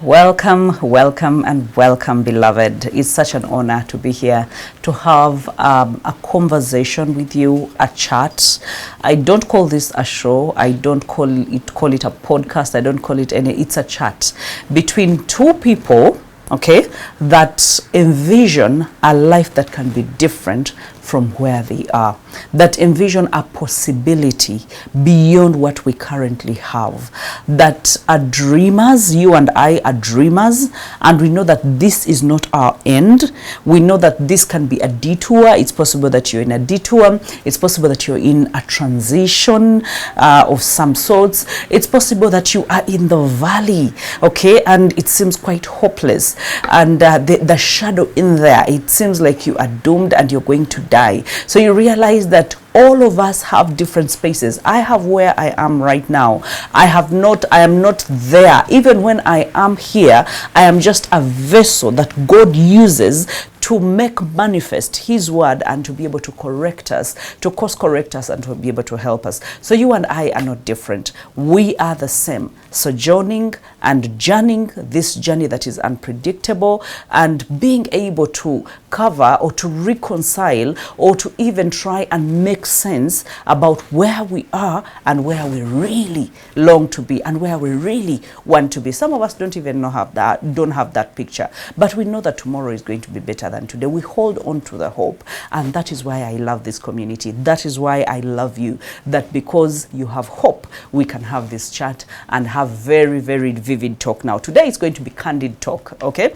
Welcome, welcome, and welcome, beloved. It's such an honor to be here to have a conversation with you, a chat. I don't call this a show. I don't call it a podcast. I don't call it any. It's a chat between two people, okay, that envision a life that can be different from where they are, that envision a possibility beyond what we currently have, that are dreamers. You and I are dreamers, and we know that this is not our end. We know that this can be a detour. It's possible that you're in a detour. It's possible that you're in a transition of some sorts. It's possible that you are in the valley, okay, and it seems quite hopeless, and the shadow in there, it seems like you are doomed and you're going to die. So you realize that all of us have different spaces. I have where I am right now. I am not there. Even when I am here, I am just a vessel that God uses to make manifest his word and to be able to correct us, to course correct us, and to be able to help us. So you and I are not different. We are the same, sojourning and journeying this journey that is unpredictable, and being able to cover or to reconcile or to even try and make sense about where we are and where we really long to be and where we really want to be. Some of us don't even have that picture, but we know that tomorrow is going to be better than today. We hold on to the hope, and that is why I love this community. That is why I love you, that because you have hope, we can have this chat and have very, very vivid talk. Now today is going to be candid talk, okay?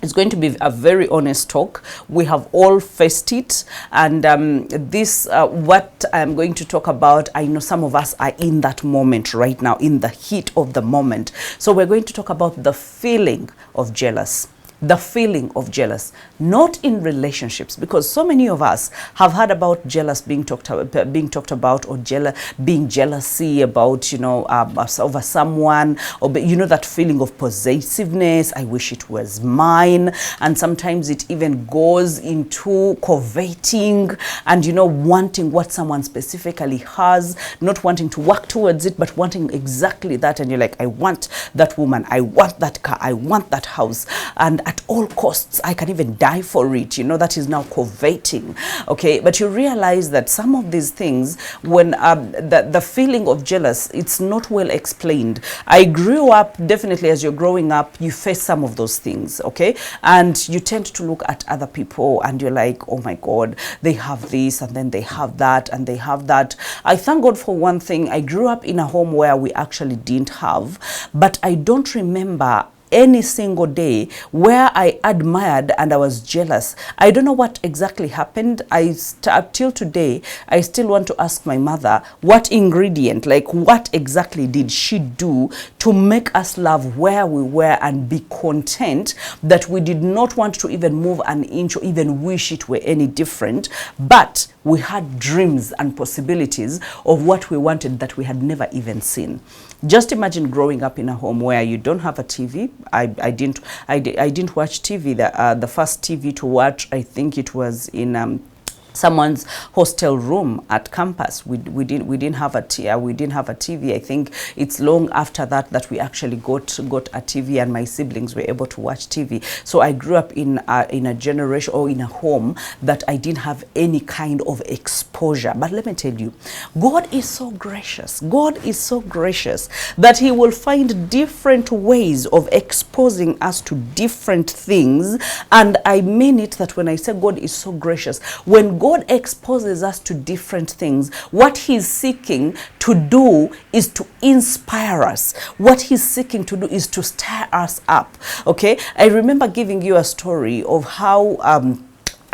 It's going to be a very honest talk. We have all faced it, and what I'm going to talk about, I know some of us are in that moment right now, in the heat of the moment. So we're going to talk about the feeling of jealous. The feeling of jealous, not in relationships, because so many of us have heard about jealous being talked about, or being jealousy about, over someone, or that feeling of possessiveness. I wish it was mine, and sometimes it even goes into coveting and wanting what someone specifically has, not wanting to work towards it, but wanting exactly that. And you're like, I want that woman, I want that car, I want that house, and at all costs, I can even die for it. That is now coveting. Okay, but you realize that some of these things, when the feeling of jealous, it's not well explained. I grew up, definitely as you're growing up, you face some of those things, okay? And you tend to look at other people and you're like, oh my God, they have this, and then they have that, and they have that. I thank God for one thing. I grew up in a home where we actually didn't have, but I don't remember any single day where I admired and I was jealous. I don't know what exactly happened. Till today, I still want to ask my mother what ingredient, like what exactly did she do to make us love where we were and be content that we did not want to even move an inch or even wish it were any different, but we had dreams and possibilities of what we wanted that we had never even seen. Just imagine growing up in a home where you don't have a TV. I didn't watch TV. The first TV to watch, I think it was in someone's hostel room at campus. We didn't have a TV. I think it's long after that we actually got a TV, and my siblings were able to watch TV. So I grew up in a generation, or in a home, that I didn't have any kind of exposure. But let me tell you, God is so gracious. God is so gracious that he will find different ways of exposing us to different things. And I mean it, that when I say God is so gracious, when God exposes us to different things, what he's seeking to do is to inspire us. What he's seeking to do is to stir us up. Okay, I remember giving you a story of how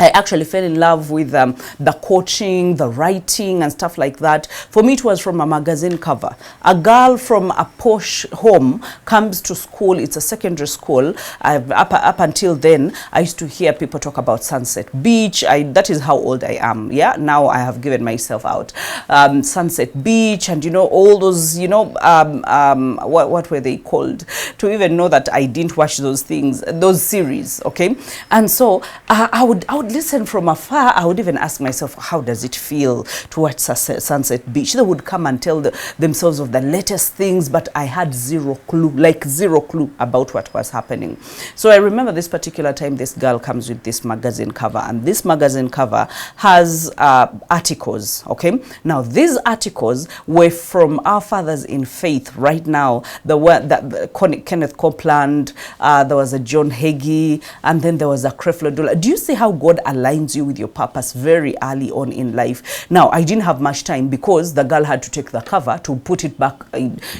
I actually fell in love with the coaching, the writing, and stuff like that. For me, it was from a magazine cover. A girl from a posh home comes to school. It's a secondary school. Up until then, I used to hear people talk about Sunset Beach. That is how old I am. Yeah, now I have given myself out. Sunset Beach, and all those, what were they called? To even know that I didn't watch those things, those series. Okay, and so I would would listen from afar. I would even ask myself, how does it feel to watch Sunset Beach? They would come and tell themselves of the latest things, but I had zero clue about what was happening. So I remember this particular time, this girl comes with this magazine cover, and this magazine cover has articles, okay? Now, these articles were from our fathers in faith right now. There were Kenneth Copeland, there was a John Hagee, and then there was a Creflo Dollar. Do you see how God aligns you with your purpose very early on in life? Now, I didn't have much time because the girl had to take the cover to put it back.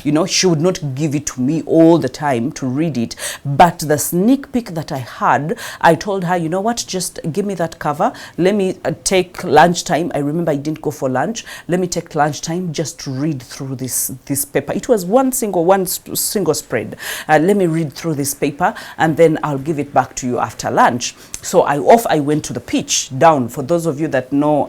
You know, she would not give it to me all the time to read it. But the sneak peek that I had, I told her, you know what, just give me that cover. Let me take lunchtime. I remember I didn't go for lunch. Let me take lunchtime just to read through this paper. It was one single spread. Let me read through this paper, and then I'll give it back to you after lunch. So I went to the pitch down. For those of you that know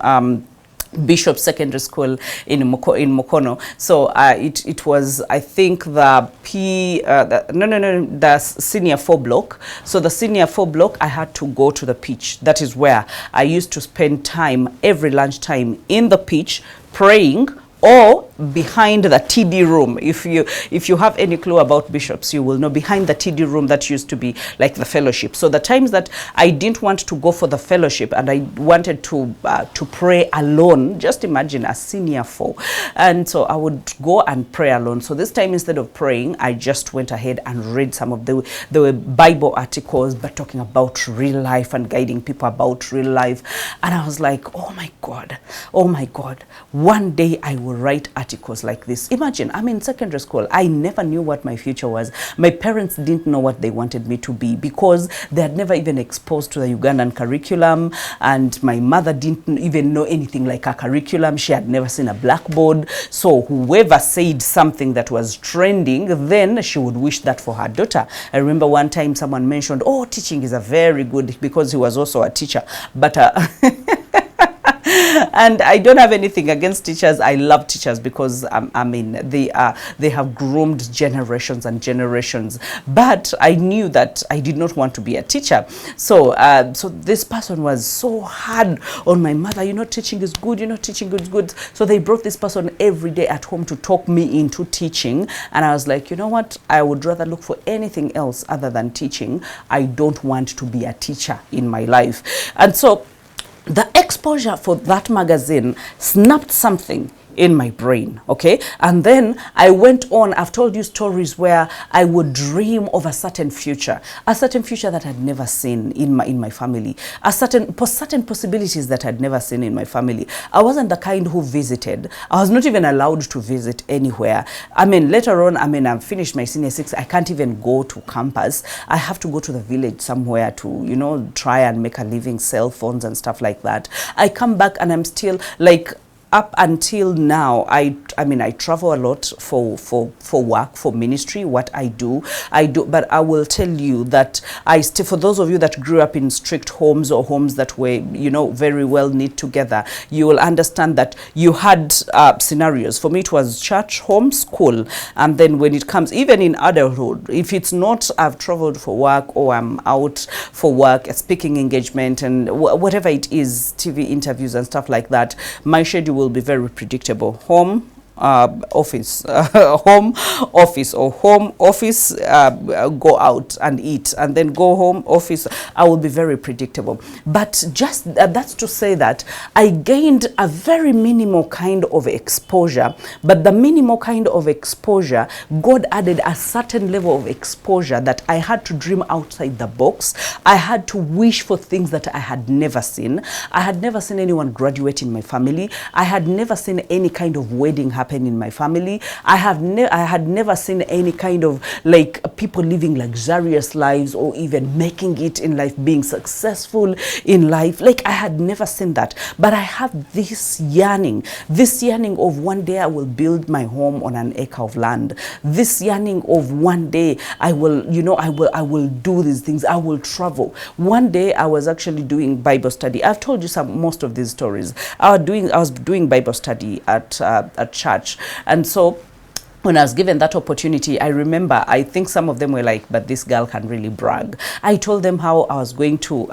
Bishop Secondary School in Mukono. So it was, I think, the senior 4 block. So the senior 4 block, I had to go to the pitch. That is where I used to spend time every lunchtime in the pitch praying, or behind the TD room. If you have any clue about bishops, you will know behind the TD room that used to be like the fellowship. So the times that I didn't want to go for the fellowship and I wanted to pray alone, just imagine a senior 4, and so I would go and pray alone. So this time, instead of praying, I just went ahead and read some of the Bible articles, but talking about real life and guiding people about real life. And I was like, oh my God, one day I will write articles like this. Imagine, I'm in secondary school. I never knew what my future was. My parents didn't know what they wanted me to be because they had never even exposed to the Ugandan curriculum, and my mother didn't even know anything like a curriculum. She had never seen a blackboard. So whoever said something that was trending, then she would wish that for her daughter. I remember one time someone mentioned, oh, teaching is a very good, because he was also a teacher, but and I don't have anything against teachers. I love teachers because I mean they have groomed generations and generations. But I knew that I did not want to be a teacher. So so this person was so hard on my mother. You know, teaching is good. You know, teaching is good. So they brought this person every day at home to talk me into teaching. And I was like, you know what? I would rather look for anything else other than teaching. I don't want to be a teacher in my life. And so the exposure for that magazine snapped something in my brain, okay? And then I went on. I've told you stories where I would dream of a certain future that I'd never seen in my family, certain possibilities that I'd never seen in my family. I wasn't the kind who visited. I was not even allowed to visit anywhere. I mean, later on, I mean, I've finished my senior 6. I can't even go to campus. I have to go to the village somewhere to, you know, try and make a living, sell phones and stuff like that. I come back and I'm still like, up until now, I mean, I travel a lot for work, for ministry, what I do, but I will tell you that for those of you that grew up in strict homes or homes that were, you know, very well knit together, you will understand that you had scenarios. For me, it was church, home, school, and then when it comes, even in adulthood, if it's not, I've traveled for work or I'm out for work, a speaking engagement and whatever it is, TV interviews and stuff like that, my schedule will be very predictable. Home, office, home, office, or home, office, go out and eat, and then go home, office. I will be very predictable. But just that's to say that I gained a very minimal kind of exposure, but the minimal kind of exposure, God added a certain level of exposure that I had to dream outside the box. I had to wish for things that I had never seen. I had never seen anyone graduate in my family. I had never seen any kind of wedding happen in my family. I had never seen any kind of like people living luxurious lives or even making it in life, being successful in life. Like I had never seen that. But I have this yearning of one day I will build my home on an acre of land. This yearning of one day I will, you know, I will do these things. I will travel. One day I was actually doing Bible study. I've told you most of these stories. I was doing Bible study at church. And so when I was given that opportunity, I remember, I think some of them were like, but this girl can really brag. I told them how I was going to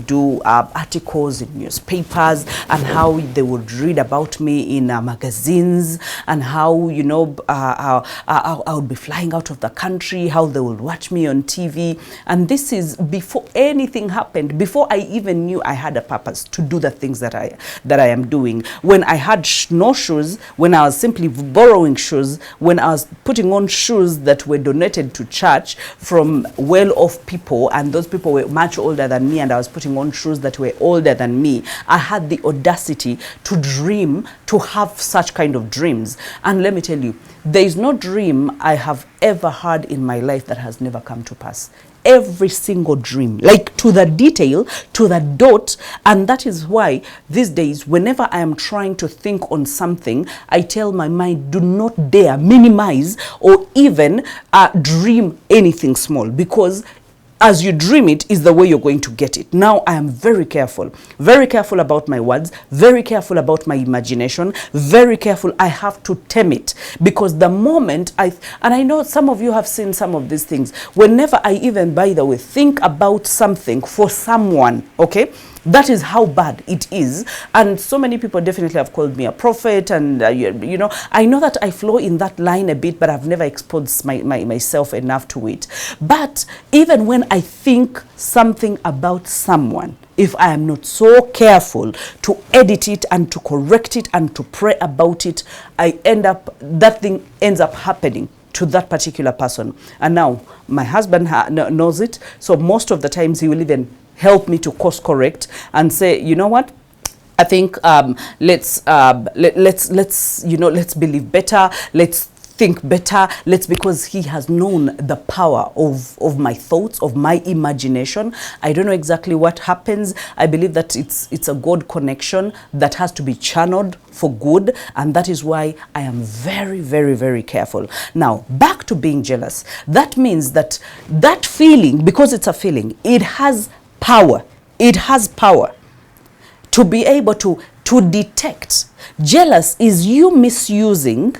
do articles in newspapers, and how they would read about me in magazines, and how, you know, I would be flying out of the country, how they would watch me on TV. And this is before anything happened, before I even knew I had a purpose to do the things that I am doing. When I had no shoes, when I was simply borrowing shoes, when I was putting on shoes that were donated to church from well-off people, and those people were much older than me, and I was putting on shoes that were older than me, I had the audacity to dream, to have such kind of dreams. And let me tell you, there is no dream I have ever had in my life that has never come to pass. Every single dream, like to the detail, to the dot. And that is why these days, whenever I am trying to think on something, I tell my mind, do not dare minimize or even dream anything small, because as you dream it is the way you're going to get it. Now I am very careful about my words, very careful about my imagination, very careful. I have to tame it, because the moment and I know some of you have seen some of these things, whenever I even, by the way, think about something for someone, okay, that is how bad it is. And so many people definitely have called me a prophet, and you know, I know that I flow in that line a bit, but I've never exposed myself enough to it. But even when I think something about someone, if I am not so careful to edit it and to correct it and to pray about it, that thing ends up happening to that particular person. And now my husband knows it, so most of the times he will even help me to course correct and say, you know what, I think let's believe better, let's think better, because he has known the power of my thoughts, of my imagination. I don't know exactly what happens. I believe that it's a God connection that has to be channeled for good, and that is why I am very, very, very careful. Now, back to being jealous. That means that feeling, because it's a feeling, it has power. It has power to be able to detect. Jealous is you misusing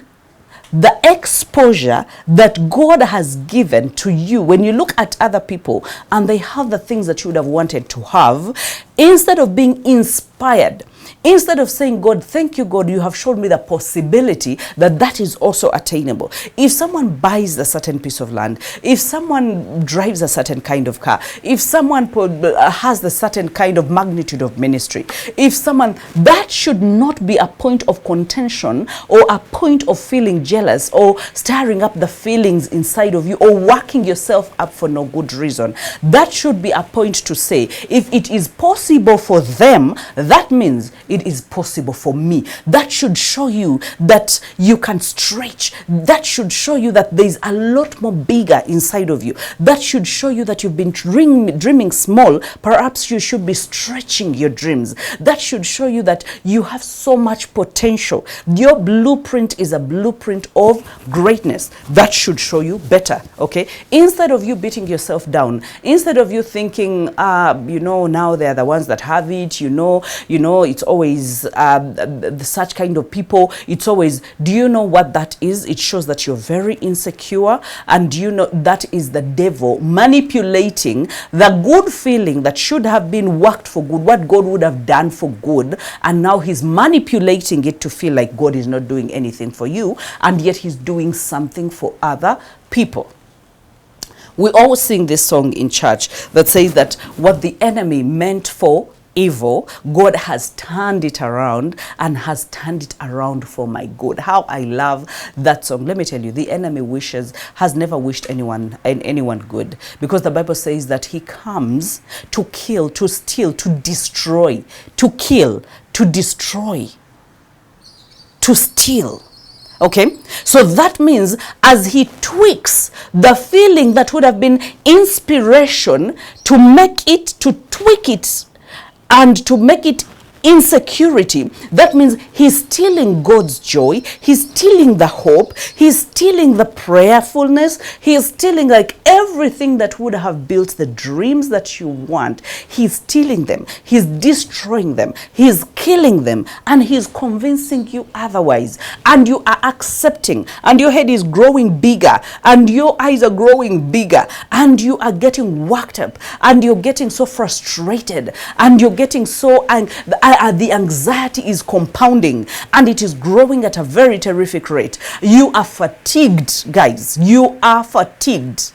the exposure that God has given to you. When you look at other people and they have the things that you would have wanted to have, instead of being inspired, instead of saying, God, thank you, God, you have shown me the possibility that is also attainable. If someone buys a certain piece of land, if someone drives a certain kind of car, if someone has the certain kind of magnitude of ministry, that should not be a point of contention or a point of feeling jealous or stirring up the feelings inside of you or working yourself up for no good reason. That should be a point to say, if it is possible for them, that means it is possible for me. That should show you that you can stretch. That should show you that there is a lot more bigger inside of you. That should show you that you've been dreaming small. Perhaps you should be stretching your dreams. That should show you that you have so much potential. Your blueprint is a blueprint of greatness. That should show you better, okay? Instead of you beating yourself down, instead of you thinking, now they're the ones that have it, it's always such kind of people. It's always, do you know what that is? It shows that you're very insecure, and that is the devil manipulating the good feeling that should have been worked for good, what God would have done for good, and now he's manipulating it to feel like God is not doing anything for you, and yet he's doing something for other people. We always sing this song in church that says that what the enemy meant for evil, God has turned it around and has turned it around for my good. How I love that song. Let me tell you, the enemy has never wished anyone good, because the Bible says that he comes to kill, to steal, to destroy, to kill, to destroy, to steal. Okay, so that means as he tweaks the feeling that would have been inspiration to make it, to tweak it, and to make it insecurity, that means he's stealing God's joy, he's stealing the hope, he's stealing the prayerfulness, he's stealing like everything that would have built the dreams that you want. He's stealing them, he's destroying them, he's killing them, and he's convincing you otherwise. And you are accepting, and your head is growing bigger, and your eyes are growing bigger, and you are getting worked up, and you're getting so frustrated, and you're getting so the anxiety is compounding, and it is growing at a very terrific rate. You are fatigued, guys. You are fatigued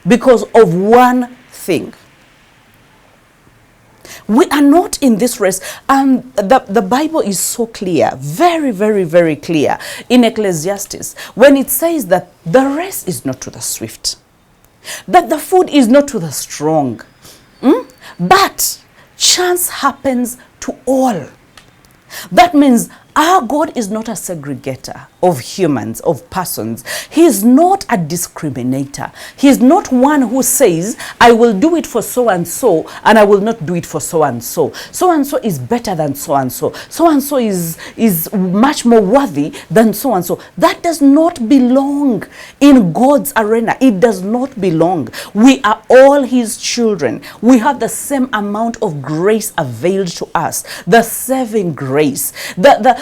because of one thing. We are not in this race, and the Bible is so clear, very, very, very clear in Ecclesiastes, when it says that the race is not to the swift, that the food is not to the strong, but chance happens to all. That means our God is not a segregator of humans, of persons. He is not a discriminator. He is not one who says, I will do it for so-and-so, and I will not do it for so-and-so. So-and-so is better than so-and-so. So-and-so is much more worthy than so-and-so. That does not belong in God's arena. It does not belong. We are all his children. We have the same amount of grace availed to us. The saving grace, the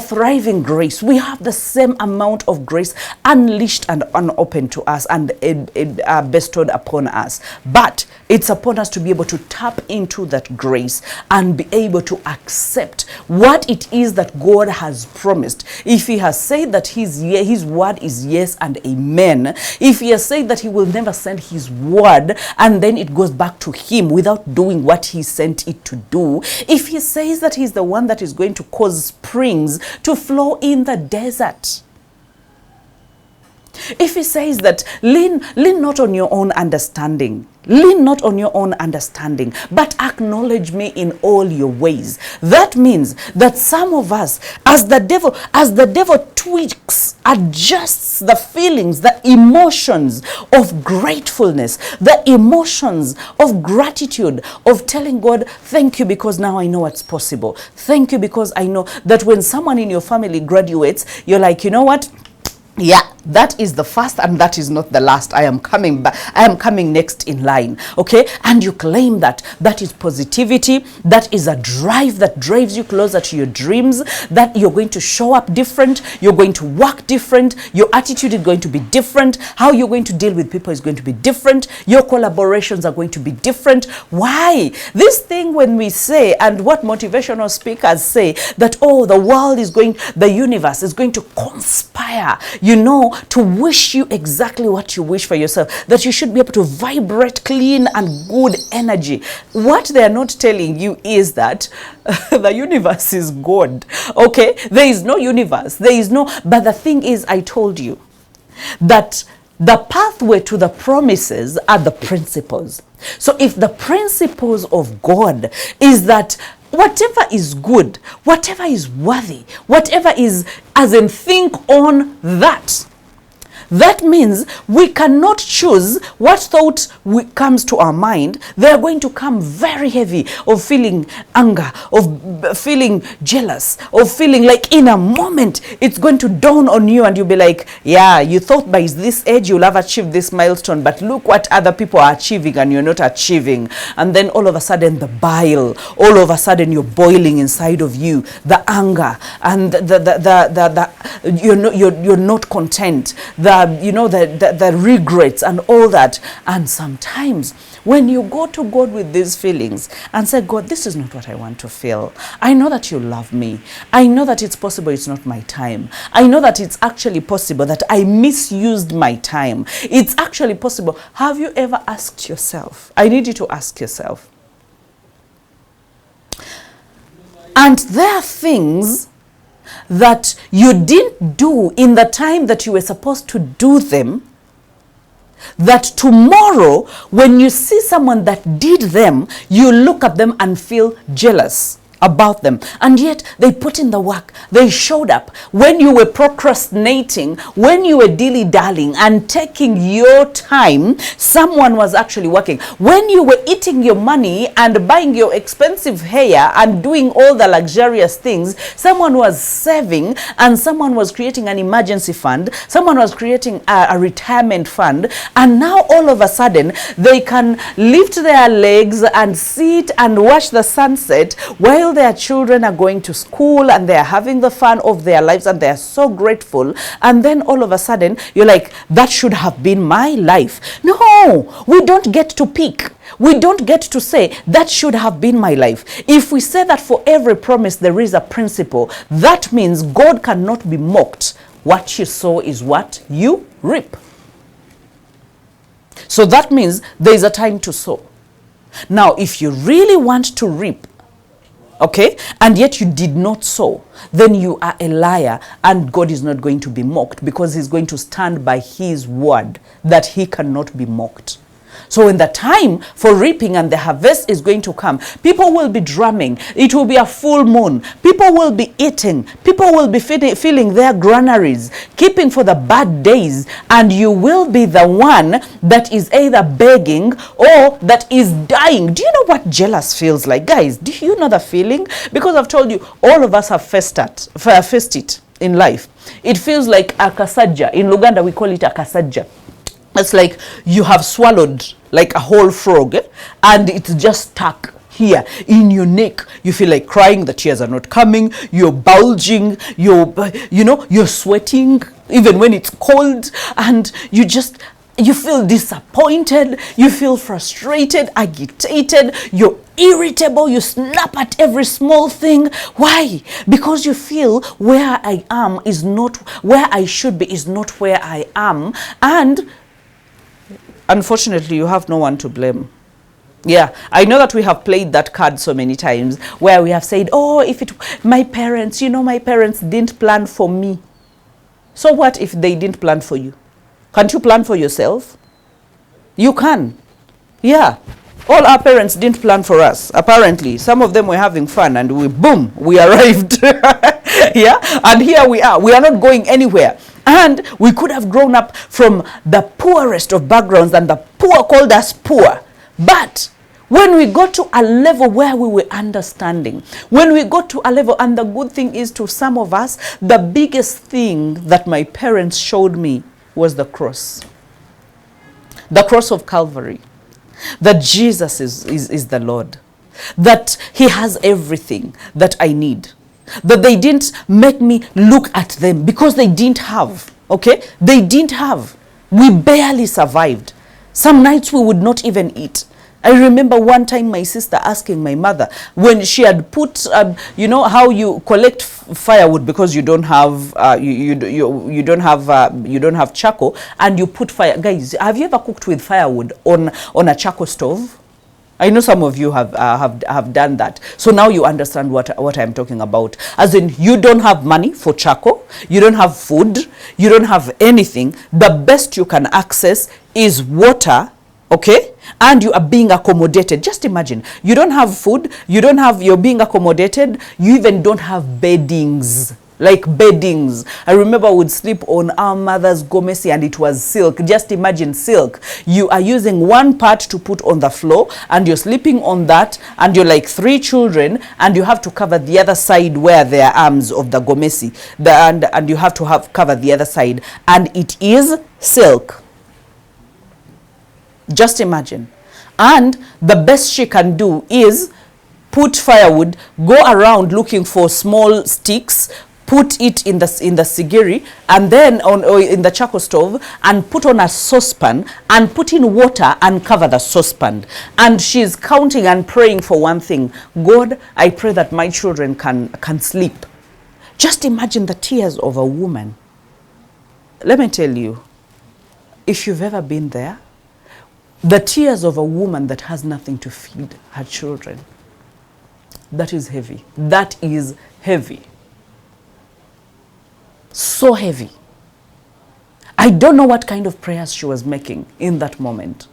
thriving grace. We have the same amount of grace unleashed and unopened to us and bestowed upon us. But it's upon us to be able to tap into that grace and be able to accept what it is that God has promised. If he has said that his word is yes and amen, if he has said that he will never send his word and then it goes back to him without doing what he sent it to do, if he says that he's the one that is going to cause springs to flow in the desert, if he says that lean not on your own understanding, lean not on your own understanding, but acknowledge me in all your ways. That means that some of us, as the devil tweaks, adjusts the feelings, the emotions of gratefulness, the emotions of gratitude, of telling God, thank you because now I know what's possible. Thank you because I know that when someone in your family graduates, you're like, you know what? Yeah, that is the first and that is not the last. I am coming back. I am coming next in line. Okay? And you claim that. That is positivity. That is a drive that drives you closer to your dreams. That you're going to show up different. You're going to work different. Your attitude is going to be different. How you're going to deal with people is going to be different. Your collaborations are going to be different. Why? This thing when we say, and what motivational speakers say, that, oh, the universe is going to conspire, to wish you exactly what you wish for yourself, that you should be able to vibrate clean and good energy. What they are not telling you is that the universe is God. Okay? There is no universe. But the thing is, I told you that the pathway to the promises are the principles. So if the principles of God is that whatever is good, whatever is worthy, whatever is, as in, think on that. That means we cannot choose what thought comes to our mind. They are going to come very heavy, of feeling anger, of feeling jealous, of feeling like in a moment it's going to dawn on you and you'll be like, yeah, you thought by this age you'll have achieved this milestone, but look what other people are achieving and you're not achieving. And then all of a sudden the bile, all of a sudden you're boiling inside of you, the anger, and you're not content, the regrets and all that. And sometimes when you go to God with these feelings and say, God, this is not what I want to feel. I know that you love me. I know that it's possible it's not my time. I know that it's actually possible that I misused my time. It's actually possible. Have you ever asked yourself? I need you to ask yourself. And there are things that you didn't do in the time that you were supposed to do them, that tomorrow when you see someone that did them, you look at them and feel jealous about them, and yet they put in the work. They showed up when you were procrastinating, when you were dilly-dallying and taking your time. Someone was actually working. When you were eating your money and buying your expensive hair and doing all the luxurious things, someone was saving, and someone was creating an emergency fund, someone was creating a retirement fund, and now all of a sudden they can lift their legs and sit and watch the sunset while their children are going to school and they're having the fun of their lives, and they're so grateful. And then all of a sudden you're like, that should have been my life. No, we don't get to pick. We don't get to say that should have been my life. If we say that for every promise there is a principle, that means God cannot be mocked. What you sow is what you reap. So that means there is a time to sow. Now, if you really want to reap, okay, and yet you did not sow, then you are a liar, and God is not going to be mocked, because he's going to stand by his word that he cannot be mocked. So when the time for reaping and the harvest is going to come, people will be drumming. It will be a full moon. People will be eating. People will be filling their granaries, keeping for the bad days. And you will be the one that is either begging or that is dying. Do you know what jealous feels like? Guys, do you know the feeling? Because I've told you, all of us have faced it in life. It feels like a kasaja. In Luganda, we call it a kasaja. It's like you have swallowed like a whole frog, and it's just stuck here in your neck. You feel like crying, the tears are not coming, you're bulging, you're sweating even when it's cold, and you feel disappointed, you feel frustrated, agitated, you're irritable, you snap at every small thing. Why? Because you feel where I am is not where I should be, is not where I am, and unfortunately, you have no one to blame. Yeah, I know that we have played that card so many times where we have said, oh, my parents didn't plan for me. So what if they didn't plan for you? Can't you plan for yourself? You can. Yeah. All our parents didn't plan for us. Apparently, some of them were having fun, and we arrived. Yeah, and here we are. We are not going anywhere. And we could have grown up from the poorest of backgrounds, and the poor called us poor. But when we got to a level where we were understanding, when we got to a level, and the good thing is, to some of us, the biggest thing that my parents showed me was the cross. The cross of Calvary. That Jesus is the Lord. That he has everything that I need. That they didn't make me look at them because they didn't have. Okay? They didn't have. We barely survived. Some nights we would not even eat. I remember one time my sister asking my mother, when she had put, you know how you collect firewood because you don't have you don't have charcoal, and you put fire. Guys, have you ever cooked with firewood on a charcoal stove? I know some of you have done that. So now you understand what I'm talking about. As in, you don't have money for charcoal, you don't have food, you don't have anything. The best you can access is water, okay? And you are being accommodated. Just imagine, you don't have food, you're being accommodated, you even don't have beddings. Like beddings. I remember I would sleep on our mother's gomesi, and it was silk. Just imagine silk. You are using one part to put on the floor, and you're sleeping on that, and you're like 3 children, and you have to cover the other side where there are arms of the gomesi. And you have to cover the other side, and it is silk. Just imagine. And the best she can do is put firewood, go around looking for small sticks, put it in the sigiri, and then in the charcoal stove, and put on a saucepan, and put in water and cover the saucepan. And she's counting and praying for one thing: God, I pray that my children can sleep. Just imagine the tears of a woman. Let me tell you, if you've ever been there, the tears of a woman that has nothing to feed her children, that is heavy. That is heavy. So heavy. I don't know what kind of prayers she was making in that moment.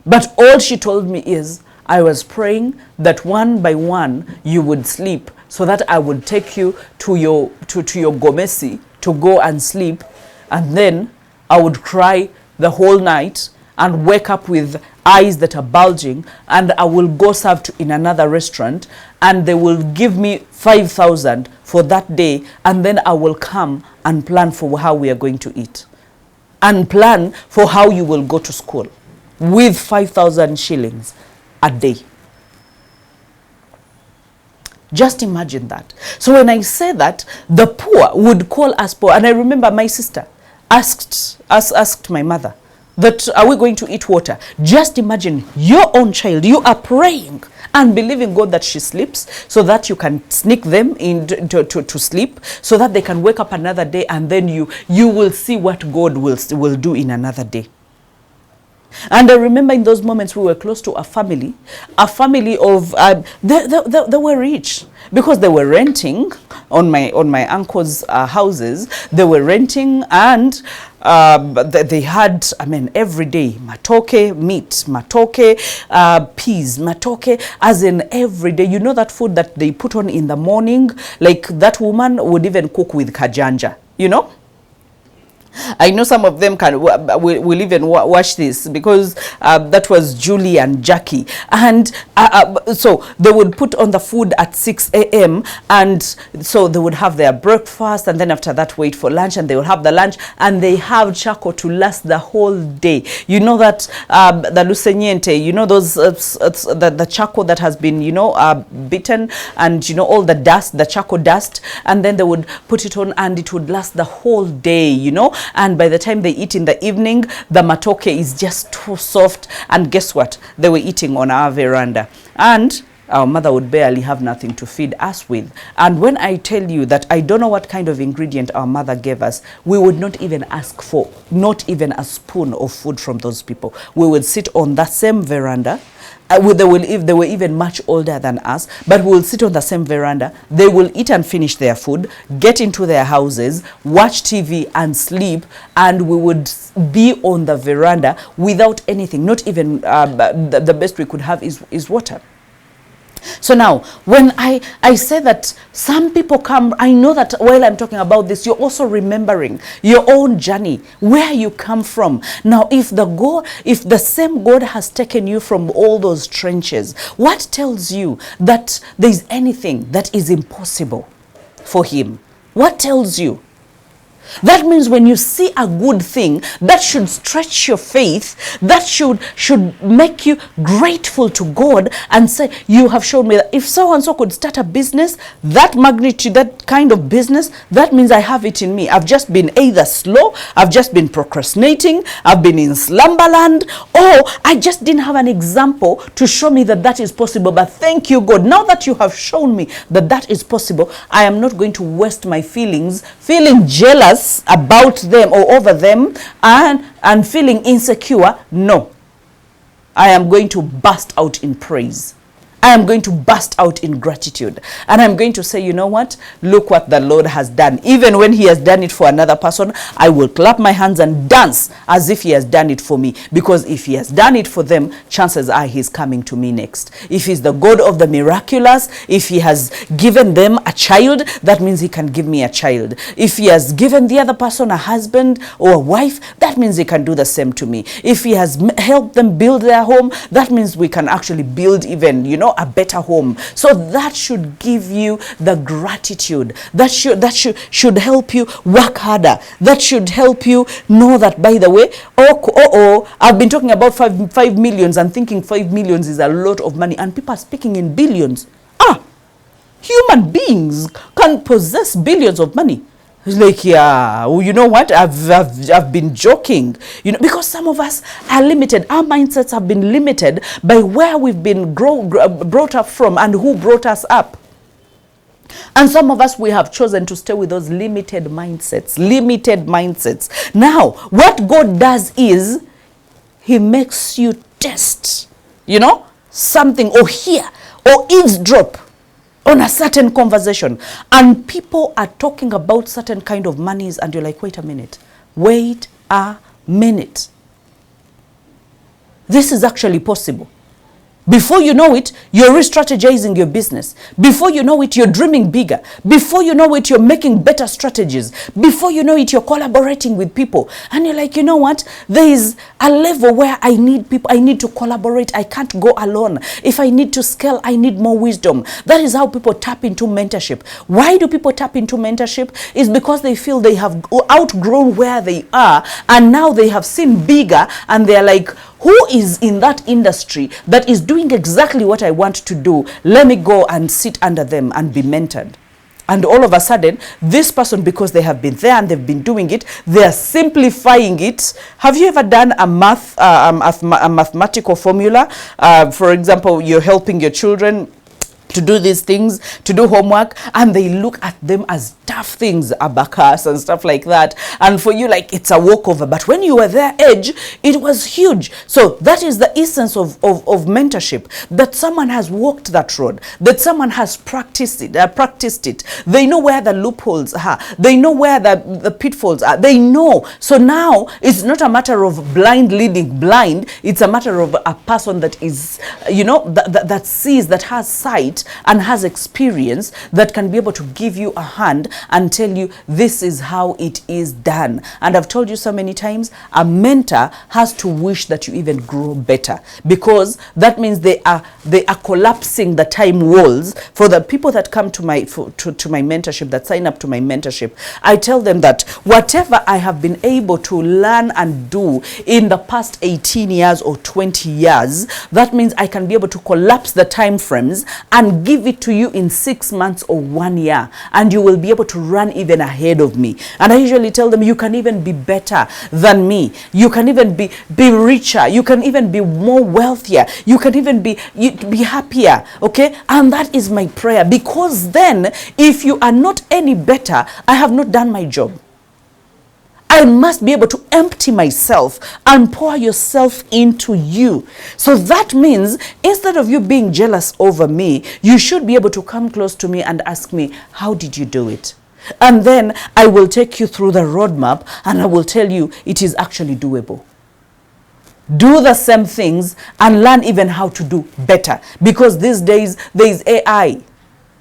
But all she told me is, I was praying that one by one you would sleep, so that I would take you to your gomesi to go and sleep, and then I would cry the whole night and wake up with eyes that are bulging, and I will go serve in another restaurant, and they will give me 5,000 for that day, and then I will come and plan for how we are going to eat and plan for how you will go to school with 5,000 shillings a day. Just imagine that. So when I say that, the poor would call us poor. And I remember my sister asked my mother that, are we going to eat water? Just imagine your own child. You are praying and believing God that she sleeps, so that you can sneak them in to sleep, so that they can wake up another day, and then you will see what God will do in another day. And I remember in those moments we were close to a family of, they were rich, because they were renting on my uncle's houses. They were renting, and they had, I mean, every day matoke meat, matoke peas, matoke, as in every day. You know that food that they put on in the morning, like that woman would even cook with kajanja, you know. I know some of them will even watch this, because that was Julie and Jackie. And so they would put on the food at 6 a.m. And so they would have their breakfast, and then after that wait for lunch, and they will have the lunch, and they have charcoal to last the whole day. You know that the luceñiente, you know, those the charcoal that has been, you know, beaten, and you know, all the dust, the charcoal dust, and then they would put it on, and it would last the whole day, you know. And by the time they eat in the evening, the matoke is just too soft. And guess what? They were eating on our veranda. And our mother would barely have nothing to feed us with. And when I tell you that I don't know what kind of ingredient our mother gave us, we would not even ask for, not even a spoon of food from those people. We would sit on that same veranda. They were even much older than us, but we will sit on the same veranda. They will eat and finish their food, get into their houses, watch TV and sleep, and we would be on the veranda without anything. Not even the best we could have is water. So now, when I say that some people come, I know that while I'm talking about this, you're also remembering your own journey, where you come from. Now, if the same God has taken you from all those trenches, what tells you that there's anything that is impossible for him? What tells you? That means when you see a good thing, that should stretch your faith, that should make you grateful to God and say, you have shown me that if so-and-so could start a business, that magnitude, that kind of business, that means I have it in me. I've just been either slow, I've just been procrastinating, I've been in slumberland, or I just didn't have an example to show me that that is possible. But thank you, God. Now that you have shown me that that is possible, I am not going to waste my feeling jealous about them or over them and feeling insecure. No, I am going to burst out in praise. I am going to burst out in gratitude. And I'm going to say, you know what? Look what the Lord has done. Even when he has done it for another person, I will clap my hands and dance as if he has done it for me. Because if he has done it for them, chances are he's coming to me next. If he's the God of the miraculous, if he has given them a child, that means he can give me a child. If he has given the other person a husband or a wife, that means he can do the same to me. If he has helped them build their home, that means we can actually build even, you know, a better home. So that should give you the gratitude. That should help you work harder. That should help you know that, by the way, I've been talking about 5 millions and thinking 5 millions is a lot of money, and people are speaking in billions. Human beings can possess billions of money. It's like, yeah, you know what? I've been joking, you know, because some of us are limited. Our mindsets have been limited by where we've been brought up from and who brought us up. And some of us, we have chosen to stay with those limited mindsets. Now, what God does is he makes you test, you know, something, or hear or eavesdrop on a certain conversation, and people are talking about certain kind of monies, and you're like, wait a minute, this is actually possible. Before you know it, you're re-strategizing your business. Before you know it, you're dreaming bigger. Before you know it, you're making better strategies. Before you know it, you're collaborating with people. And you're like, you know what? There is a level where I need people. I need to collaborate. I can't go alone. If I need to scale, I need more wisdom. That is how people tap into mentorship. Why do people tap into mentorship? It's because they feel they have outgrown where they are, and now they have seen bigger, and they're like, who is in that industry that is doing exactly what I want to do? Let me go and sit under them and be mentored. And all of a sudden, this person, because they have been there and they've been doing it, they're simplifying it. Have you ever done a mathematical formula? For example, you're helping your children to do these things, to do homework, and they look at them as tough things, abacus and stuff like that, and for you, like, it's a walkover. But when you were their age, it was huge. So that is the essence of mentorship, that someone has walked that road, that someone has practiced it. They know where the loopholes are. They know where the pitfalls are. They know. So now it's not a matter of blind leading blind. It's a matter of a person that is, you know, that sees, that has sight and has experience, that can be able to give you a hand and tell you this is how it is done. And I've told you so many times, a mentor has to wish that you even grow better, because that means they are collapsing the time walls. For the people that come to my mentorship, that sign up to my mentorship, I tell them that whatever I have been able to learn and do in the past 18 years or 20 years, that means I can be able to collapse the time frames and give it to you in 6 months or 1 year, and you will be able to run even ahead of me. And I usually tell them, you can even be better than me. You can even be richer. You can even be more wealthier. You can even be happier. Okay? And that is my prayer, because then if you are not any better, I have not done my job. I must be able to empty myself and pour yourself into you. So that means instead of you being jealous over me, you should be able to come close to me and ask me, how did you do it? And then I will take you through the roadmap, and I will tell you it is actually doable. Do the same things and learn even how to do better, because these days there is AI.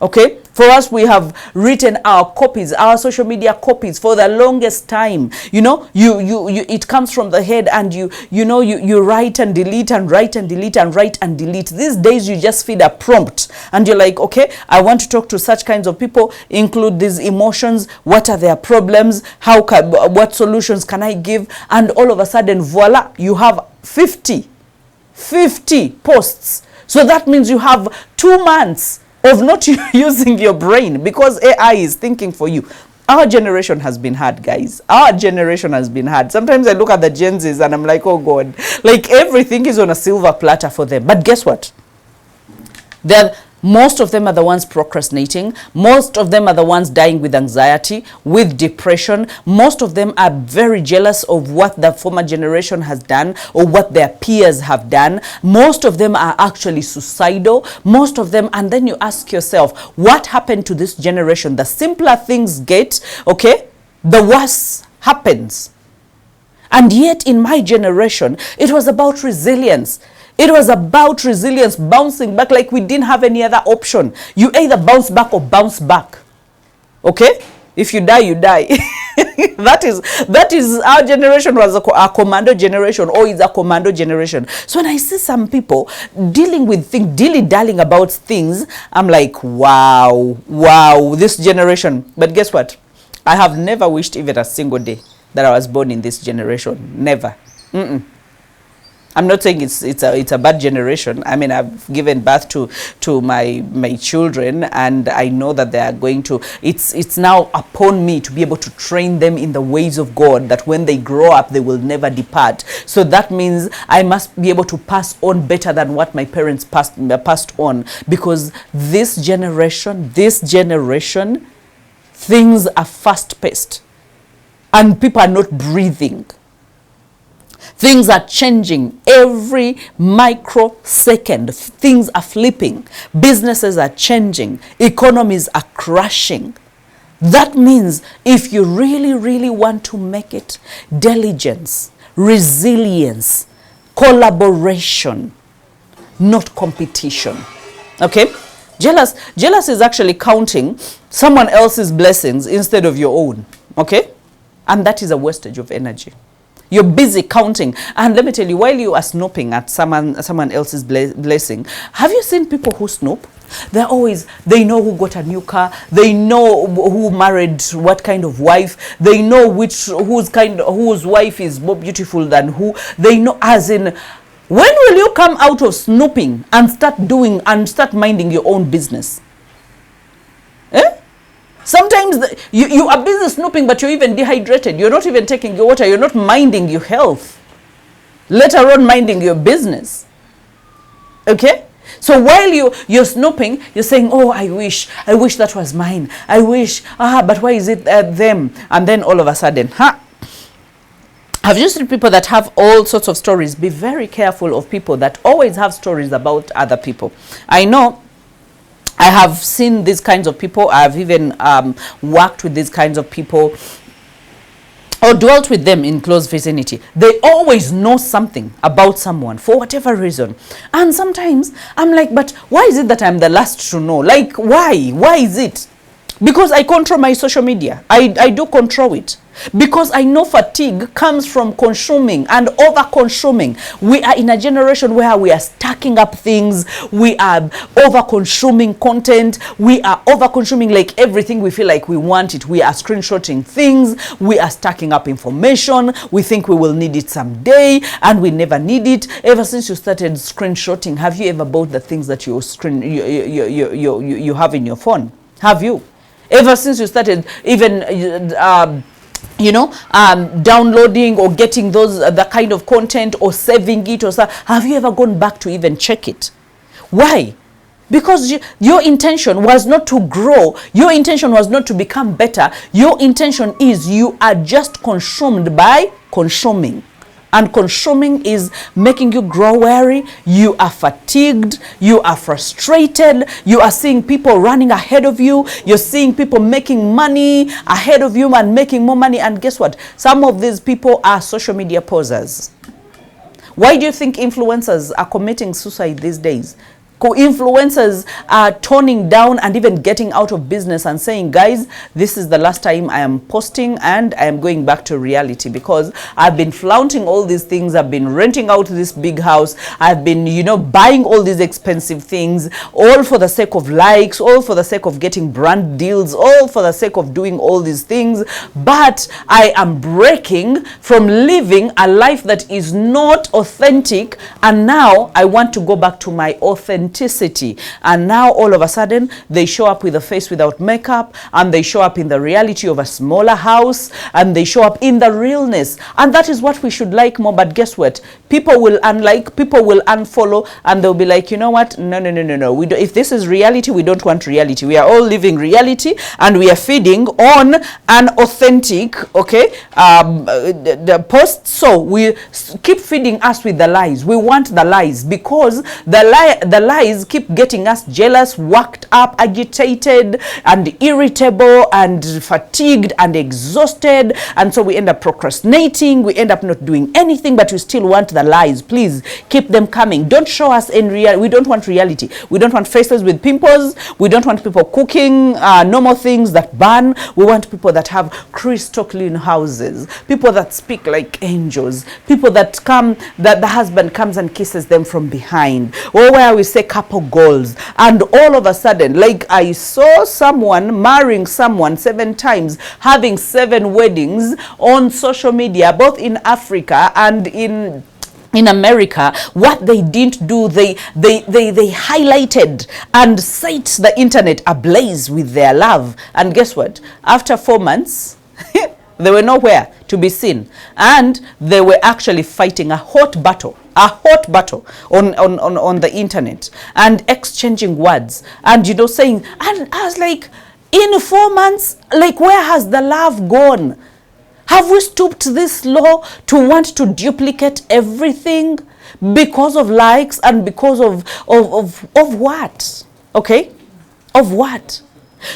Okay, for us, we have written our copies, our social media copies, for the longest time. You know, it comes from the head, and you write and delete and write and delete and write and delete. These days, you just feed a prompt, and you're like, okay, I want to talk to such kinds of people. Include these emotions. What are their problems? What solutions can I give? And all of a sudden, voila, you have 50 posts. So that means you have 2 months of not using your brain, because AI is thinking for you. Our generation has been hard, guys. Our generation has been hard. Sometimes I look at the Gen Zs and I'm like, oh God, like everything is on a silver platter for them. But guess what? Most of them are the ones procrastinating. Most of them are the ones dying with anxiety, with depression. Most of them are very jealous of what the former generation has done or what their peers have done. Most of them are actually suicidal. Most of them, and then you ask yourself, what happened to this generation? The simpler things get, okay, the worse happens. And yet in my generation, it was about resilience. It was about resilience, bouncing back like we didn't have any other option. You either bounce back or bounce back. Okay? If you die, you die. That is our generation was a commando generation, or is a commando generation. So when I see some people dealing with things, dilly-dallying about things, I'm like, wow, this generation. But guess what? I have never wished even a single day that I was born in this generation. Never. I'm not saying it's a bad generation. I mean, I've given birth to my children, and I know that they are going to. It's now upon me to be able to train them in the ways of God, that when they grow up, they will never depart. So that means I must be able to pass on better than what my parents passed on, because this generation, things are fast-paced, and people are not breathing. Things are changing every microsecond. Things are flipping. Businesses are changing. Economies are crashing. That means if you really, really want to make it, diligence, resilience, collaboration, not competition. Okay? Jealous is actually counting someone else's blessings instead of your own. Okay? And that is a wastage of energy. You're busy counting. And let me tell you, while you are snooping at someone else's blessing, have you seen people who snoop? They know who got a new car. They know who married what kind of wife. They know whose wife is more beautiful than who. They know, as in, when will you come out of snooping and start minding your own business? Sometimes you are busy snooping, but you're even dehydrated. You're not even taking your water. You're not minding your health, let alone minding your business. Okay? So while you're snooping, you're saying, oh, I wish that was mine. I wish, but why is it them? And then all of a sudden, have you seen people that have all sorts of stories? Be very careful of people that always have stories about other people. I know I have seen these kinds of people. I've even worked with these kinds of people or dwelt with them in close vicinity. They always know something about someone for whatever reason. And sometimes I'm like, but why is it that I'm the last to know? Like, why? Why is it? Because I control my social media. I do control it. Because I know fatigue comes from consuming and over-consuming. We are in a generation where we are stacking up things. We are over-consuming content. We are over-consuming like everything we feel like we want it. We are screenshotting things. We are stacking up information. We think we will need it someday, and we never need it. Ever since you started screenshotting, have you ever bought the things that you have in your phone? Have you? Ever since you started even downloading or getting the kind of content or saving it or stuff, have you ever gone back to even check it? Why? Because your intention was not to grow. Your intention was not to become better. Your intention is you are just consumed by consuming. And consuming is making you grow weary. You are fatigued. You are frustrated. You are seeing people running ahead of you. You're seeing people making money ahead of you and making more money. And guess what? Some of these people are social media posers. Why do you think influencers are committing suicide these days? Influencers are toning down and even getting out of business and saying, guys, this is the last time I am posting and I am going back to reality, because I've been flaunting all these things. I've been renting out this big house. I've been, buying all these expensive things, all for the sake of likes, all for the sake of getting brand deals, all for the sake of doing all these things. But I am breaking from living a life that is not authentic, and now I want to go back to my authenticity. And now all of a sudden they show up with a face without makeup, and they show up in the reality of a smaller house, and they show up in the realness. And that is what we should like more. But guess what? People will unlike, people will unfollow, and they'll be like, you know what? No. If this is reality, we don't want reality. We are all living reality, and we are feeding on an authentic, the post. So we keep feeding us with the lies. We want the lies, because the lies keep getting us jealous, worked up, agitated, and irritable, and fatigued, and exhausted. And so we end up procrastinating. We end up not doing anything, but we still want the lies. Please keep them coming. Don't show us in reality. We don't want reality. We don't want faces with pimples. We don't want people cooking normal things that burn. We want people that have crystal clean houses, people that speak like angels, people that the husband comes and kisses them from behind, or where we say couple goals. And all of a sudden, like, I saw someone marrying someone 7 times, having 7 weddings on social media, both in Africa and in America. What they didn't do, they highlighted and set the internet ablaze with their love. And guess what? After 4 months, they were nowhere to be seen, and they were actually fighting a hot battle on the internet, and exchanging words, and saying, and I was like, in 4 months, like, where has the love gone? Have we stooped this low to want to duplicate everything because of likes and because of what? Okay? Of what?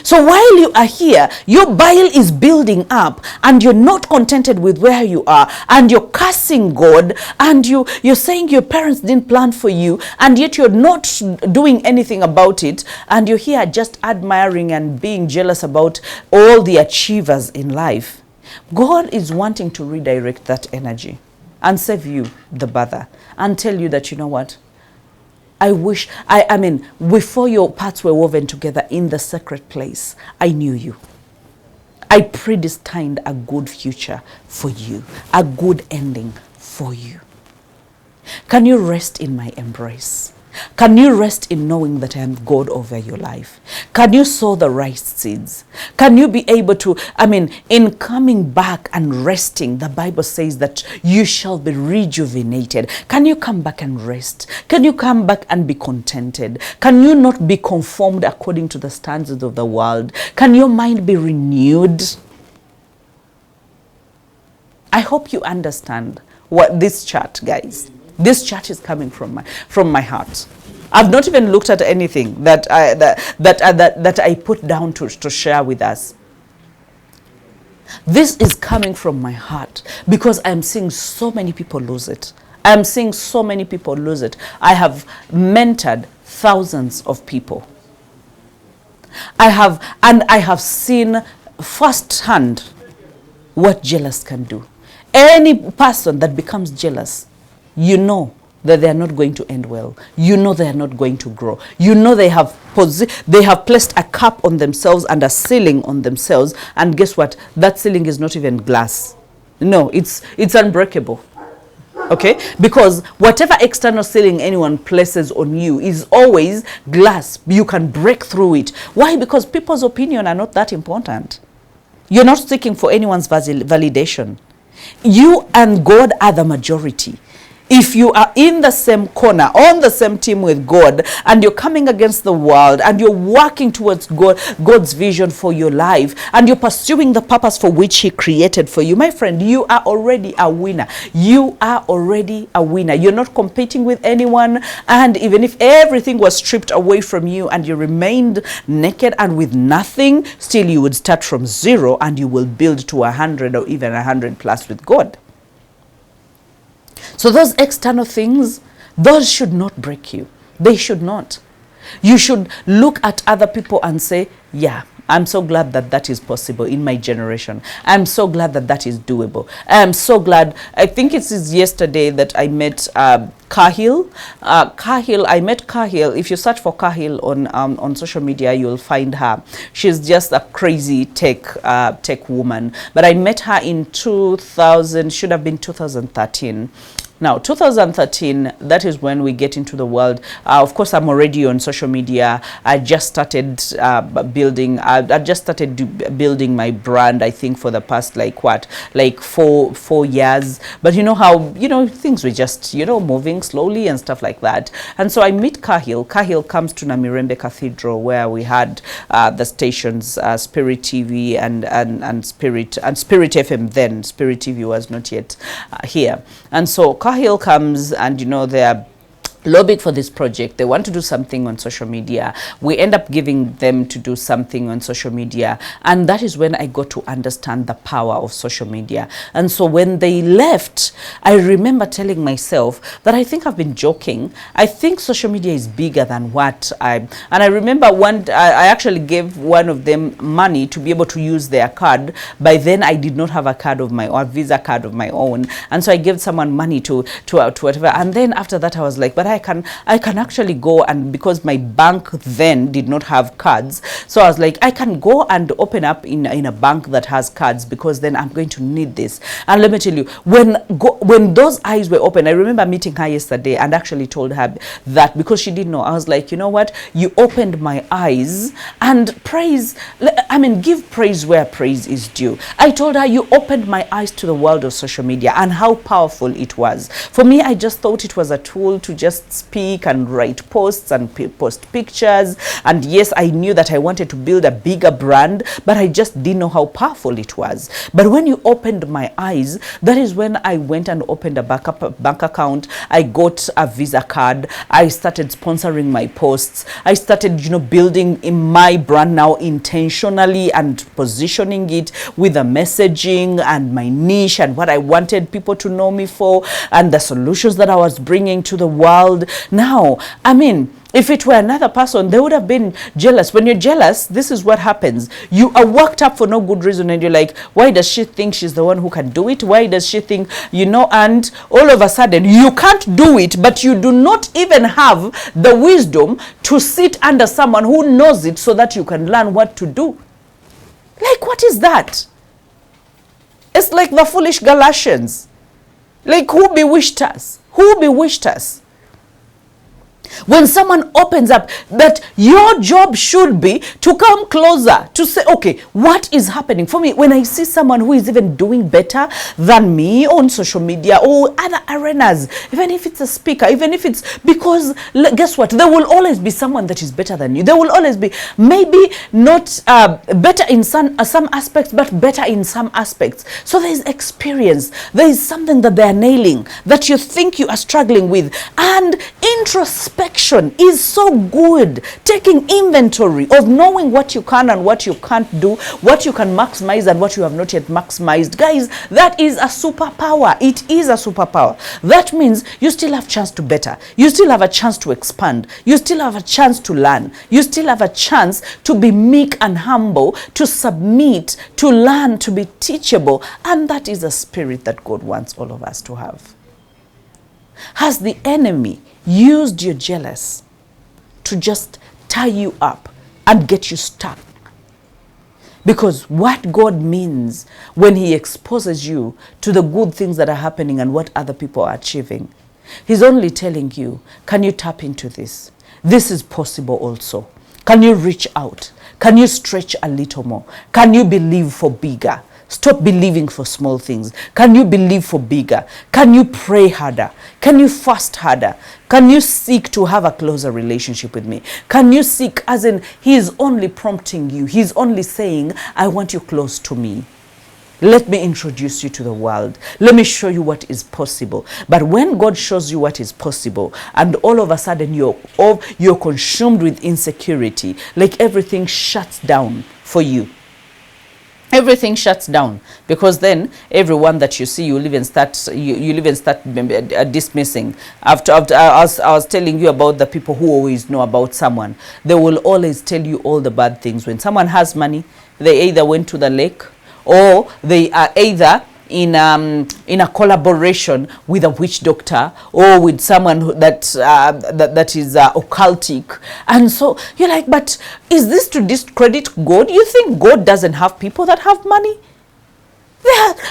So while you are here, your bile is building up and you're not contented with where you are, and you're cursing God, and you're saying your parents didn't plan for you, and yet you're not doing anything about it, and you're here just admiring and being jealous about all the achievers in life. God is wanting to redirect that energy and save you the bother and tell you that, you know what, I wish, I mean, before your paths were woven together in the secret place, I knew you. I predestined a good future for you, a good ending for you. Can you rest in my embrace? Can you rest in knowing that I am God over your life? Can you sow the right seeds? Can you be able to, in coming back and resting, the Bible says that you shall be rejuvenated. Can you come back and rest? Can you come back and be contented? Can you not be conformed according to the standards of the world? Can your mind be renewed? I hope you understand what this chart, guys. This chart is coming from my heart. I've not even looked at anything that I put down to share with us. This is coming from my heart because I'm seeing so many people lose it. I'm seeing so many people lose it. I have mentored thousands of people. I have seen firsthand what jealous can do. Any person that becomes jealous, you know that they are not going to end well. You know they are not going to grow. You know they have placed a cap on themselves and a ceiling on themselves, and guess what? That ceiling is not even glass. No, it's unbreakable. Okay? Because whatever external ceiling anyone places on you is always glass. You can break through it. Why? Because people's opinion are not that important. You're not seeking for anyone's validation. You and God are the majority. If you are in the same corner, on the same team with God, and you're coming against the world, and you're working towards God's vision for your life, and you're pursuing the purpose for which He created for you, my friend, you are already a winner. You are already a winner. You're not competing with anyone, and even if everything was stripped away from you and you remained naked and with nothing, still you would start from zero and you will build to 100 or even 100 plus with God. So those external things, those should not break you. They should not. You should look at other people and say, yeah, I'm so glad that that is possible in my generation. I'm so glad that that is doable. I'm so glad. I think it is yesterday that I met Kahil. I met Kahil. If you search for Kahil on social media, you'll find her. She's just a crazy tech woman. But I met her in 2013. Now, 2013, that is when we get into the world. Of course, I'm already on social media. I just started building building my brand, I think, for the past, four years. But you know how, things were just, moving slowly and stuff like that. And so I meet Kahil. Kahil comes to Namirembe Cathedral, where we had the stations, Spirit TV and Spirit FM then. Spirit TV was not yet here. And so Kahil comes, and they're lobbying for this project. They want to do something on social media. We end up giving them to do something on social media, and that is when I got to understand the power of social media. And so when they left, I remember telling myself that I think I've been joking. I think social media is bigger than what and I remember I actually gave one of them money to be able to use their card. By then I did not have a card of my own, a Visa card of my own, and so I gave someone money to whatever. And then after that I was like, but I can actually go, and because my bank then did not have cards, so I was like, I can go and open up in a bank that has cards, because then I'm going to need this. And let me tell you, when those eyes were open, I remember meeting her yesterday and actually told her that, because she didn't know. I was like, you know what, you opened my eyes, and give praise where praise is due. I told her, you opened my eyes to the world of social media and how powerful it was. For me, I just thought it was a tool to just just speak and write posts and post pictures. And yes, I knew that I wanted to build a bigger brand, but I just didn't know how powerful it was. But when you opened my eyes, that is when I went and opened a bank account. I got a Visa card. I started sponsoring my posts. I started, building in my brand now intentionally and positioning it with the messaging and my niche and what I wanted people to know me for and the solutions that I was bringing to the world. Now, I mean, if it were another person, they would have been jealous. When you're jealous, this is what happens. You are worked up for no good reason, and you're like, why does she think she's the one who can do it? Why does she think, and all of a sudden, you can't do it, but you do not even have the wisdom to sit under someone who knows it so that you can learn what to do. Like, what is that? It's like the foolish Galatians. Like, who bewitched us? Who bewitched us? When someone opens up that your job should be to come closer, to say, okay, what is happening? For me, when I see someone who is even doing better than me on social media or other arenas, even if it's a speaker, even if it's, because guess what? There will always be someone that is better than you. There will always be, maybe not better in some aspects, but better in some aspects. So there is experience. There is something that they are nailing that you think you are struggling with. And introspection is so good. Taking inventory of knowing what you can and what you can't do, what you can maximize and what you have not yet maximized. Guys, that is a superpower. It is a superpower. That means you still have a chance to better. You still have a chance to expand. You still have a chance to learn. You still have a chance to be meek and humble, to submit, to learn, to be teachable. And that is a spirit that God wants all of us to have. Has the enemy used your jealous to just tie you up and get you stuck? Because what God means when he exposes you to the good things that are happening and what other people are achieving, he's only telling you, can you tap into this? This is possible also. Can you reach out? Can you stretch a little more? Can you believe for bigger? Stop believing for small things. Can you believe for bigger? Can you pray harder? Can you fast harder? Can you seek to have a closer relationship with me? Can you seek, as in, he is only prompting you. He's only saying, I want you close to me. Let me introduce you to the world. Let me show you what is possible. But when God shows you what is possible, and all of a sudden you're consumed with insecurity, like everything shuts down for you. Everything shuts down, because then everyone that you see, you'll even start dismissing. After I was telling you about the people who always know about someone. They will always tell you all the bad things. When someone has money, they either went to the lake, or they are either in a collaboration with a witch doctor or with someone that is occultic. And so you're like, but is this to discredit God? You think God doesn't have people that have money?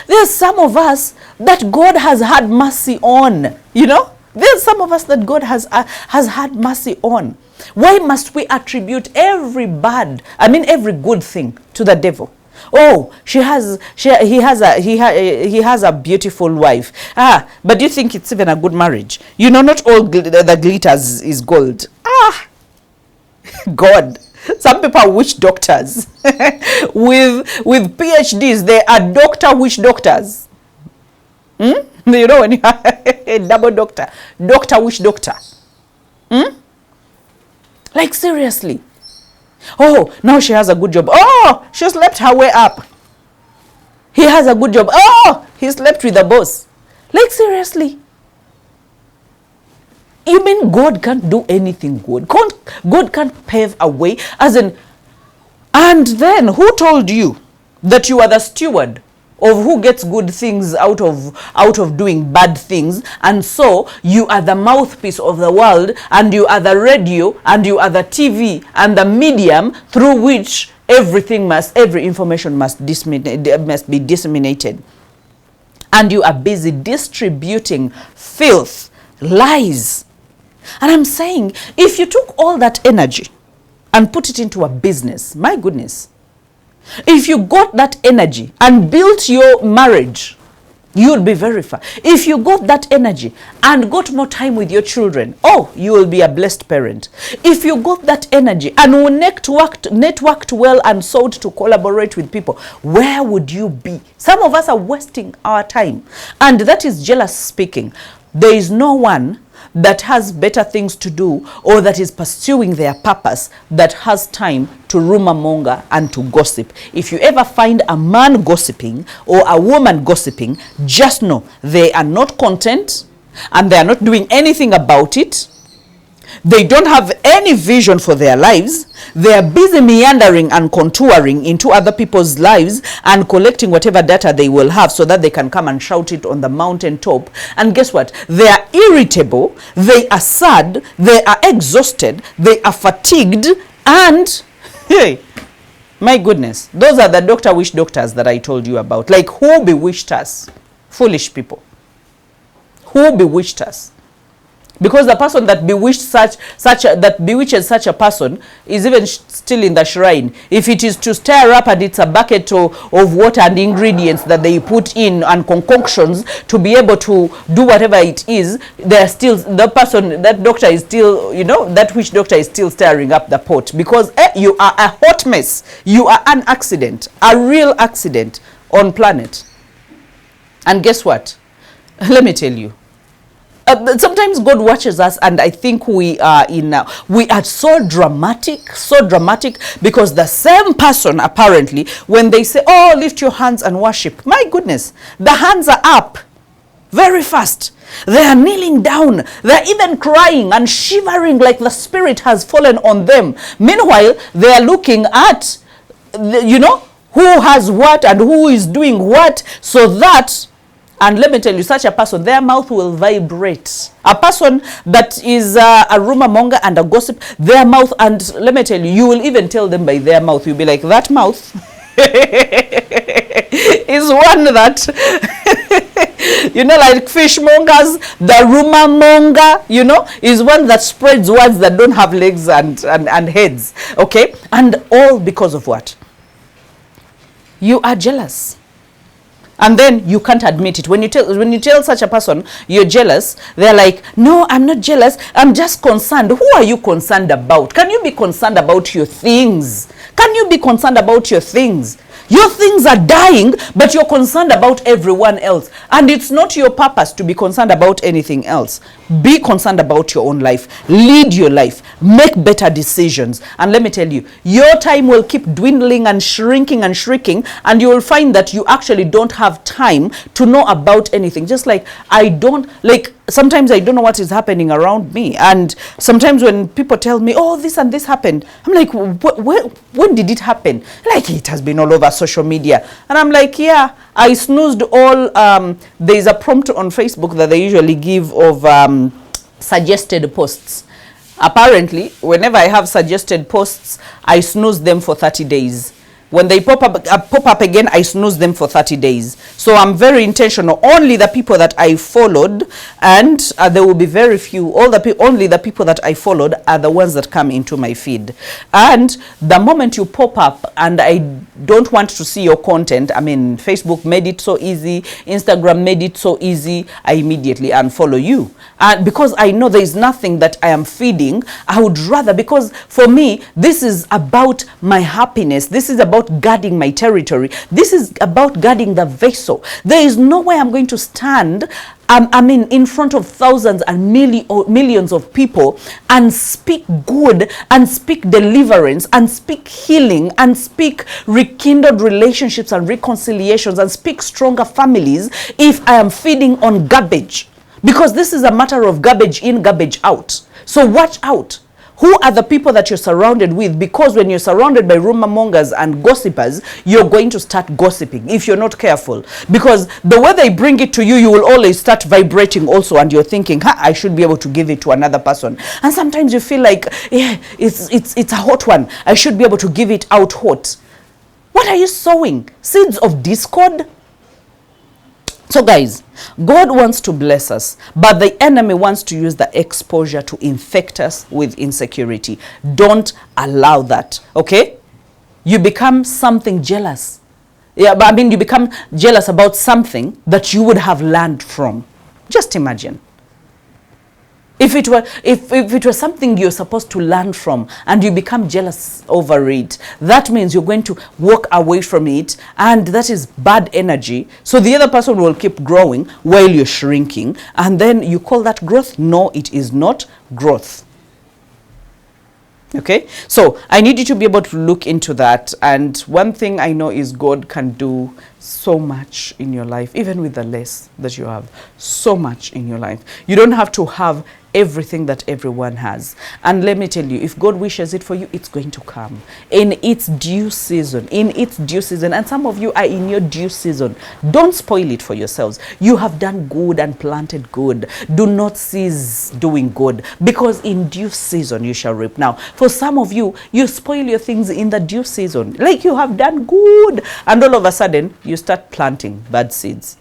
There's some of us that God has had mercy on, There's some of us that God has had mercy on. Why must we attribute every good thing to the devil? Oh, he has a beautiful wife. But do you think it's even a good marriage? Not all the glitters is gold. God. Some people are witch doctors. with PhDs, they are witch doctors. When you have a double doctor, witch doctor. Like, seriously. Oh, now she has a good job. Oh, she slept her way up. He has a good job. Oh, he slept with the boss. Like, seriously. You mean God can't do anything good? God can't pave a way, as in, and then who told you that you are the steward of who gets good things out of doing bad things? And so you are the mouthpiece of the world, and you are the radio, and you are the TV and the medium through which every information must be disseminated. And you are busy distributing filth, lies. And I'm saying, if you took all that energy and put it into a business, my goodness, if you got that energy and built your marriage, You'll be very far. If you got that energy and got more time with your children, oh, you will be a blessed parent. If you got that energy and networked well and sought to collaborate with people, where would you be? Some of us are wasting our time. And that is jealous speaking. There is no one that has better things to do or that is pursuing their purpose that has time to rumor monger and to gossip. If you ever find a man gossiping or a woman gossiping, just know they are not content and they are not doing anything about it. They don't have any vision for their lives. They are busy meandering and contouring into other people's lives and collecting whatever data they will have so that they can come and shout it on the mountaintop. And guess what? They are irritable, they are sad, they are exhausted, they are fatigued, and hey, my goodness, those are the doctor wish doctors that I told you about. Like, who bewitched us? Foolish people. Who bewitched us? Because the person that bewitches such a person is even still in the shrine. If it is to stir up and it's a bucket of water and ingredients that they put in and concoctions to be able to do whatever it is, they're still, the person, that doctor is still, you know, that witch doctor is still stirring up the pot. Because you are a hot mess. You are an accident, a real accident on planet. And guess what? Let me tell you. Sometimes God watches us and I think we are so dramatic because the same person apparently, when they say, oh, lift your hands and worship, my goodness, the hands are up very fast. They are kneeling down. They're even crying and shivering like the spirit has fallen on them. Meanwhile, they are looking at, you know, who has what and who is doing what, so that, and let me tell you, such a person, their mouth will vibrate. A person that is a rumor monger and a gossip, their mouth, and let me tell you, you will even tell them by their mouth. You'll be like, that mouth is one that, you know, like fishmongers, the rumor monger, you know, is one that spreads words that don't have legs and heads. Okay? And all because of what? You are jealous. And then you can't admit it. When you tell such a person you're jealous, they're like, no, I'm not jealous. I'm just concerned. Who are you concerned about? Can you be concerned about your things? Can you be concerned about your things? Your things are dying, but you're concerned about everyone else. And it's not your purpose to be concerned about anything else. Be concerned about your own life. Lead your life. Make better decisions. And let me tell you, your time will keep dwindling and shrinking, and you will find that you actually don't have time to know about anything. Just like sometimes I don't know what is happening around me. And sometimes when people tell me, oh, this and this happened, I'm like, when did it happen? Like, it has been all over social media. And I'm like, yeah, I snoozed all, there's a prompt on Facebook that they usually give of suggested posts. Apparently, whenever I have suggested posts, I snooze them for 30 days. When they pop up again, I snooze them for 30 days. So I'm very intentional. Only the people that I followed, and there will be very few, only the people that I followed are the ones that come into my feed. And the moment you pop up and I don't want to see your content, I mean, Facebook made it so easy, Instagram made it so easy, I immediately unfollow you. And because I know there is nothing that I am feeding, I would rather, because for me, this is about my happiness. This is about guarding my territory. This is about guarding the vessel. There is no way I'm going to stand in front of thousands and millions of people and speak good and speak deliverance and speak healing and speak rekindled relationships and reconciliations and speak stronger families if I am feeding on garbage. Because this is a matter of garbage in, garbage out. So watch out. Who are the people that you're surrounded with? Because when you're surrounded by rumor mongers and gossipers, you're going to start gossiping if you're not careful. Because the way they bring it to you, you will always start vibrating also, and you're thinking, I should be able to give it to another person. And sometimes you feel like, yeah, it's a hot one. I should be able to give it out hot. What are you sowing? Seeds of discord? So guys, God wants to bless us, but the enemy wants to use the exposure to infect us with insecurity. Don't allow that, okay? You become something jealous. Yeah, but I mean, you become jealous about something that you would have learned from. Just imagine. If it were something you're supposed to learn from and you become jealous over it, that means you're going to walk away from it, and that is bad energy. So the other person will keep growing while you're shrinking, and then you call that growth? No, it is not growth. Okay, so I need you to be able to look into that. And one thing I know is God can do so much in your life, even with the less that you have. So much in your life. You don't have to have everything that everyone has. And let me tell you, if God wishes it for you, it's going to come in its due season. In its due season. And some of you are in your due season. Don't spoil it for yourselves. You have done good and planted good. Do not cease doing good, because in due season you shall reap. Now, for some of you, you spoil your things in the due season. Like you have done good, and all of a sudden you start planting bad seeds.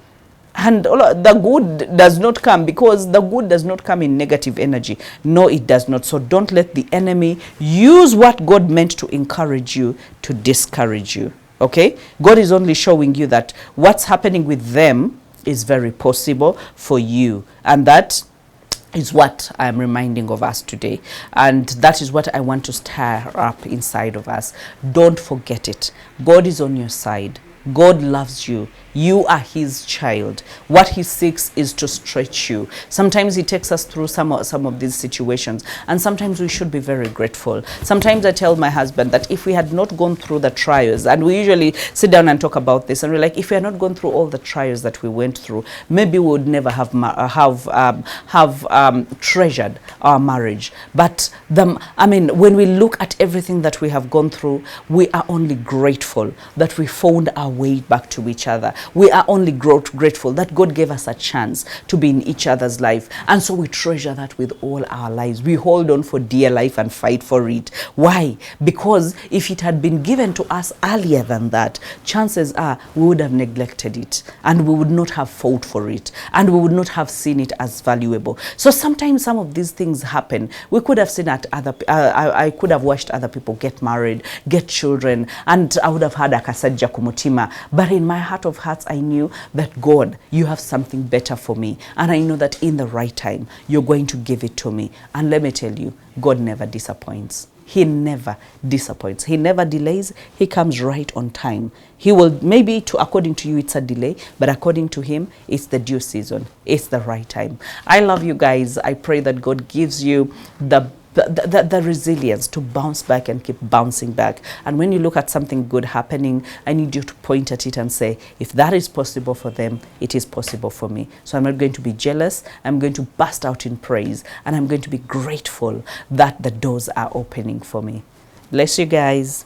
And the good does not come, because the good does not come in negative energy. No, it does not. So don't let the enemy use what God meant to encourage you to discourage you. Okay? God is only showing you that what's happening with them is very possible for you. And that is what I'm reminding of us today. And that is what I want to stir up inside of us. Don't forget it. God is on your side. God loves you. You are his child. What he seeks is to stretch you. Sometimes he takes us through some of these situations, and sometimes we should be very grateful. Sometimes I tell my husband that if we had not gone through the trials, and we usually sit down and talk about this, and we're like, if we had not gone through all the trials that we went through, maybe we would never have treasured our marriage. But when we look at everything that we have gone through, we are only grateful that we found our way back to each other. We are only grateful that God gave us a chance to be in each other's life. And so we treasure that with all our lives. We hold on for dear life and fight for it. Why? Because if it had been given to us earlier than that, chances are we would have neglected it, and we would not have fought for it, and we would not have seen it as valuable. So sometimes some of these things happen. We could have seen I could have watched other people get married, get children, and I would have had a kasajja kumutima. But in my heart of hearts, I knew that God, you have something better for me. And I know that in the right time, you're going to give it to me. And let me tell you, God never disappoints. He never disappoints. He never delays. He comes right on time. He will, maybe according to you, it's a delay, but according to him, it's the due season. It's the right time. I love you guys. I pray that God gives you the resilience to bounce back and keep bouncing back. And when you look at something good happening, I need you to point at it and say, if that is possible for them, it is possible for me. So I'm not going to be jealous. I'm going to burst out in praise, and I'm going to be grateful that the doors are opening for me. Bless you guys.